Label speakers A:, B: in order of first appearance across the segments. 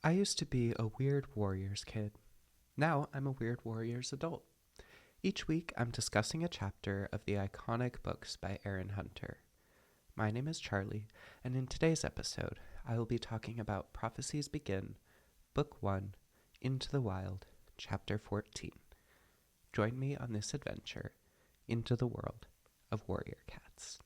A: I used to be a Weird Warriors kid. Now I'm a Weird Warriors adult. Each week I'm discussing a chapter of the iconic books by Aaron Hunter. My name is Charlie, and in today's episode, I will be talking about Prophecies Begin, Book 1, Into the Wild, Chapter 14. Join me on this adventure into the world of warrior cats.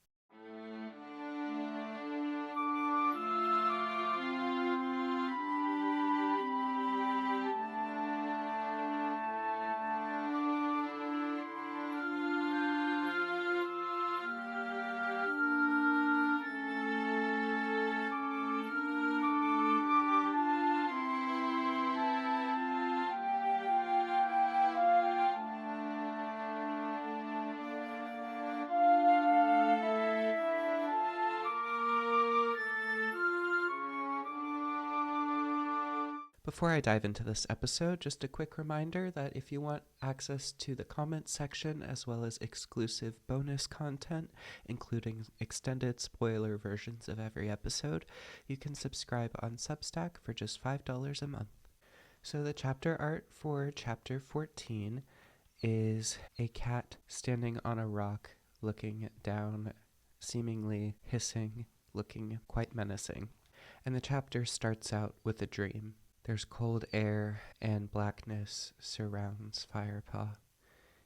A: Before I dive into this episode, just a quick reminder that if you want access to the comments section as well as exclusive bonus content, including extended spoiler versions of every episode, you can subscribe on Substack for just $5 a month. So the chapter art for chapter 14 is a cat standing on a rock looking down, seemingly hissing, looking quite menacing. And the chapter starts out with a dream. There's cold air and blackness surrounds Firepaw.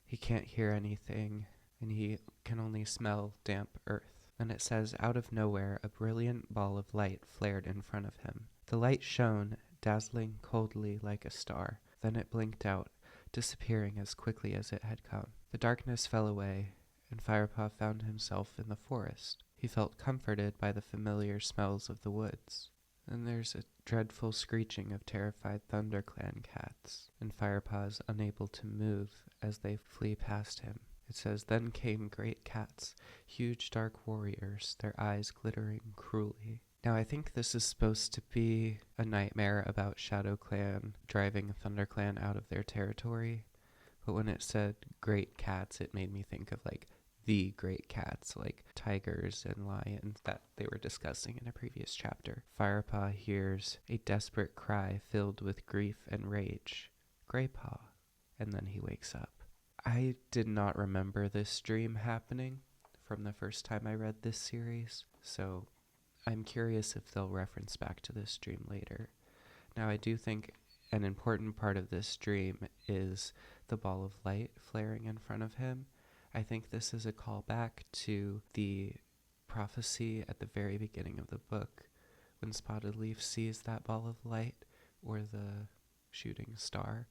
A: He can't hear anything, and he can only smell damp earth. Then it says, out of nowhere, a brilliant ball of light flared in front of him. The light shone, dazzling coldly like a star. Then it blinked out, disappearing as quickly as it had come. The darkness fell away, and Firepaw found himself in the forest. He felt comforted by the familiar smells of the woods. Then there's a dreadful screeching of terrified ThunderClan cats, and Firepaw is unable to move as they flee past him. It says, then came great cats, huge dark warriors, their eyes glittering cruelly. Now I think this is supposed to be a nightmare about ShadowClan driving ThunderClan out of their territory, but when it said great cats, it made me think of the great cats, like tigers and lions that they were discussing in a previous chapter. Firepaw hears a desperate cry filled with grief and rage. Greypaw. And then he wakes up. I did not remember this dream happening from the first time I read this series, so I'm curious if they'll reference back to this dream later. Now I do think an important part of this dream is the ball of light flaring in front of him. I think this is a callback to the prophecy at the very beginning of the book when Spotted Leaf sees that ball of light or the shooting star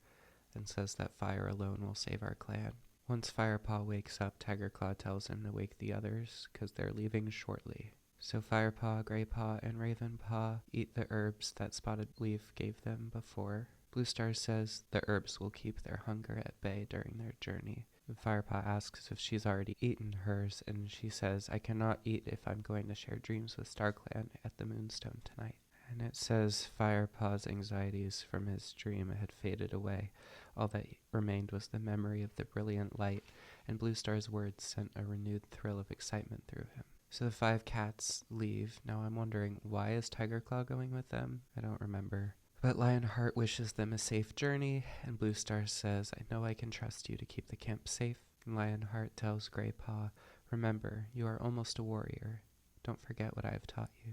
A: and says that fire alone will save our clan. Once Firepaw wakes up, Tigerclaw tells him to wake the others because they're leaving shortly. So Firepaw, Greypaw, and Ravenpaw eat the herbs that Spotted Leaf gave them before. Bluestar says the herbs will keep their hunger at bay during their journey. Firepaw asks if she's already eaten hers, and she says, I cannot eat if I'm going to share dreams with StarClan at the Moonstone tonight. And it says Firepaw's anxieties from his dream had faded away. All that remained was the memory of the brilliant light, and Bluestar's words sent a renewed thrill of excitement through him. So the 5 cats leave. Now I'm wondering, why is Tigerclaw going with them? I don't remember. But Lionheart wishes them a safe journey, and Bluestar says, I know I can trust you to keep the camp safe. And Lionheart tells Greypaw, remember, you are almost a warrior. Don't forget what I have taught you.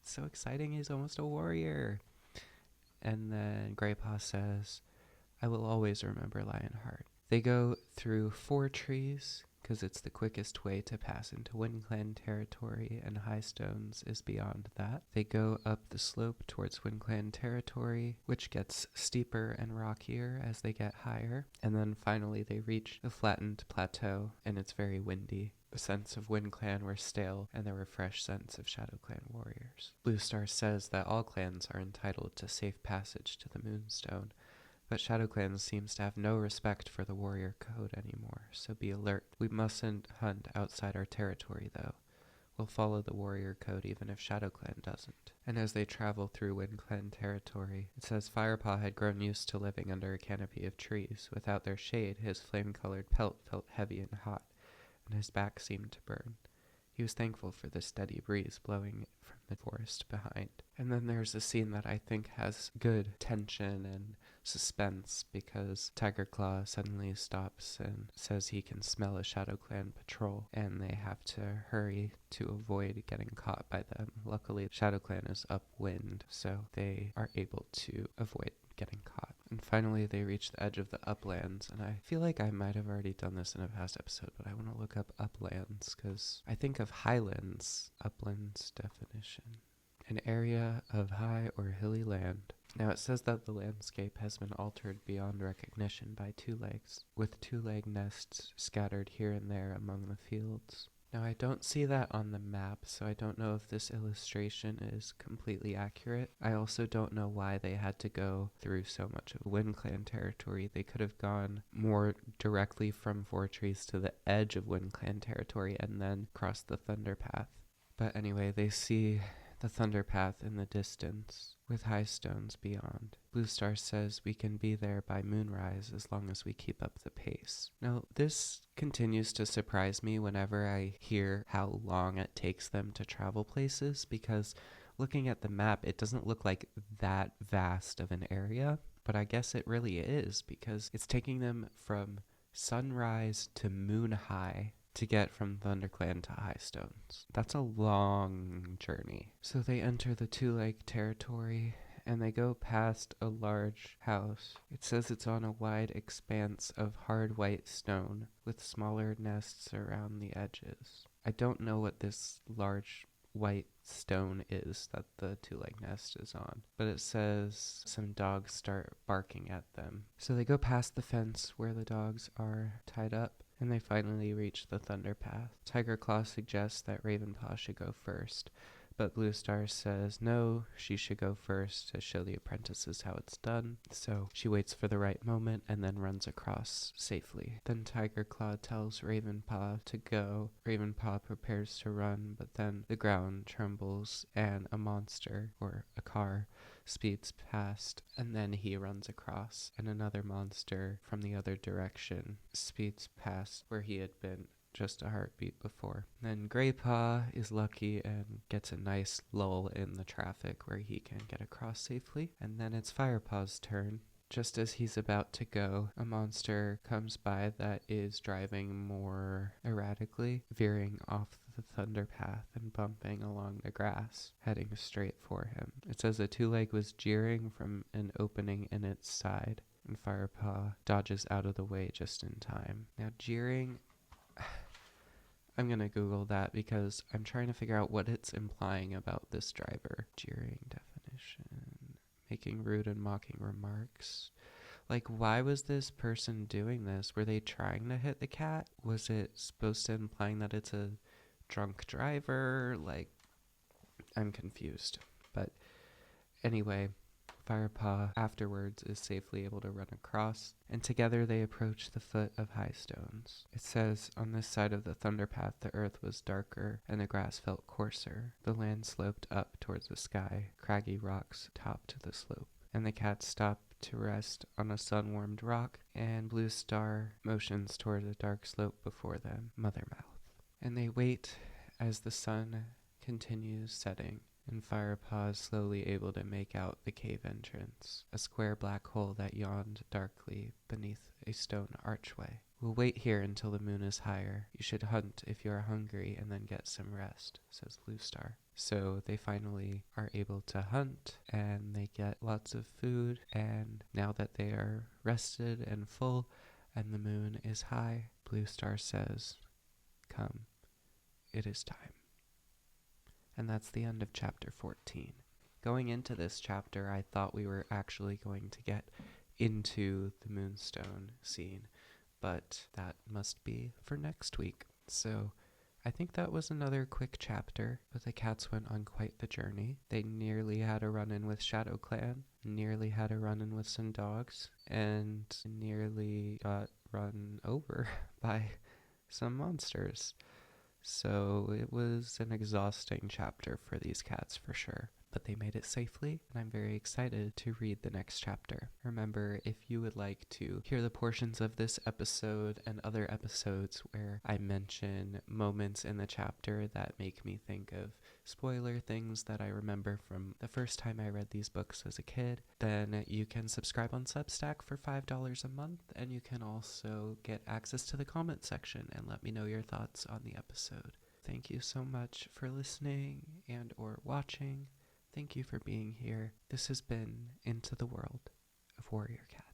A: It's so exciting, he's almost a warrior. And then Greypaw says, I will always remember Lionheart. They go through 4 trees, because it's the quickest way to pass into WindClan territory, and Highstones is beyond that. They go up the slope towards WindClan territory, which gets steeper and rockier as they get higher, and then finally they reach the flattened plateau, and it's very windy. The scents of WindClan were stale, and there were fresh scents of ShadowClan warriors. Bluestar says that all clans are entitled to safe passage to the Moonstone, but ShadowClan seems to have no respect for the warrior code anymore, so be alert. We mustn't hunt outside our territory, though. We'll follow the warrior code even if ShadowClan doesn't. And as they travel through WindClan territory, it says Firepaw had grown used to living under a canopy of trees. Without their shade, his flame-colored pelt felt heavy and hot, and his back seemed to burn. He was thankful for the steady breeze blowing from the forest behind. And then there's a scene that I think has good tension and suspense because Tiger Claw suddenly stops and says he can smell a Shadow Clan patrol and they have to hurry to avoid getting caught by them. Luckily, Shadow Clan is upwind, so they are able to avoid getting caught. And finally, they reach the edge of the uplands, and I feel like I might have already done this in a past episode, but I want to look up uplands because I think of highlands, uplands definition. An area of high or hilly land. Now it says that the landscape has been altered beyond recognition by two legs, with two-leg nests scattered here and there among the fields. Now I don't see that on the map, so I don't know if this illustration is completely accurate. I also don't know why they had to go through so much of WindClan territory. They could have gone more directly from Fortrees to the edge of WindClan territory and then crossed the Thunder Path. But anyway, they see the Thunder Path in the distance, with high stones beyond. Bluestar says we can be there by moonrise as long as we keep up the pace. Now, this continues to surprise me whenever I hear how long it takes them to travel places, because looking at the map, it doesn't look like that vast of an area, but I guess it really is, because it's taking them from sunrise to moon high to get from ThunderClan to Highstones. That's a long journey. So they enter the two-leg territory, and they go past a large house. It says it's on a wide expanse of hard white stone, with smaller nests around the edges. I don't know what this large white stone is that the two-leg nest is on, but it says some dogs start barking at them. So they go past the fence where the dogs are tied up, and they finally reach the Thunder Path. Tiger Claw suggests that Ravenpaw should go first, but Bluestar says no, she should go first to show the apprentices how it's done. So she waits for the right moment and then runs across safely. Then Tiger Claw tells Ravenpaw to go. Ravenpaw prepares to run, but then the ground trembles and a monster, or a car, speeds past, and then he runs across, and another monster from the other direction speeds past where he had been just a heartbeat before. Then Greypaw is lucky and gets a nice lull in the traffic where he can get across safely, and then it's Firepaw's turn. Just as he's about to go, a monster comes by that is driving more erratically, veering off the Thunder Path and bumping along the grass, heading straight for him. It says a two-leg was jeering from an opening in its side, and Firepaw dodges out of the way just in time. Now, jeering, I'm going to Google that because I'm trying to figure out what it's implying about this driver. Jeering definition. Making rude and mocking remarks. Like, why was this person doing this? Were they trying to hit the cat? Was it supposed to implying that it's a drunk driver? Like, I'm confused. But anyway, Firepaw afterwards is safely able to run across, and together they approach the foot of Highstones. It says, on this side of the Thunder Path the earth was darker and the grass felt coarser. The land sloped up towards the sky, craggy rocks topped the slope, and the cats stopped to rest on a sun-warmed rock, and Bluestar motions toward the dark slope before them, Mothermouth. And they wait as the sun continues setting, and Firepaw is slowly able to make out the cave entrance, a square black hole that yawned darkly beneath a stone archway. We'll wait here until the moon is higher. You should hunt if you are hungry and then get some rest, says Bluestar. So they finally are able to hunt, and they get lots of food, and now that they are rested and full, and the moon is high, Bluestar says, "Come, it is time." And that's the end of chapter 14. Going into this chapter, I thought we were actually going to get into the Moonstone scene, but that must be for next week. So I think that was another quick chapter, but the cats went on quite the journey. They nearly had a run-in with Shadow Clan, nearly had a run-in with some dogs, and nearly got run over by some monsters. So it was an exhausting chapter for these cats for sure. but they made it safely, and I'm very excited to read the next chapter. Remember, if you would like to hear the portions of this episode and other episodes where I mention moments in the chapter that make me think of spoiler things that I remember from the first time I read these books as a kid, then you can subscribe on Substack for $5 a month, and you can also get access to the comment section and let me know your thoughts on the episode. Thank you so much for listening and or watching. Thank you for being here. This has been Into the World of Warrior Cat.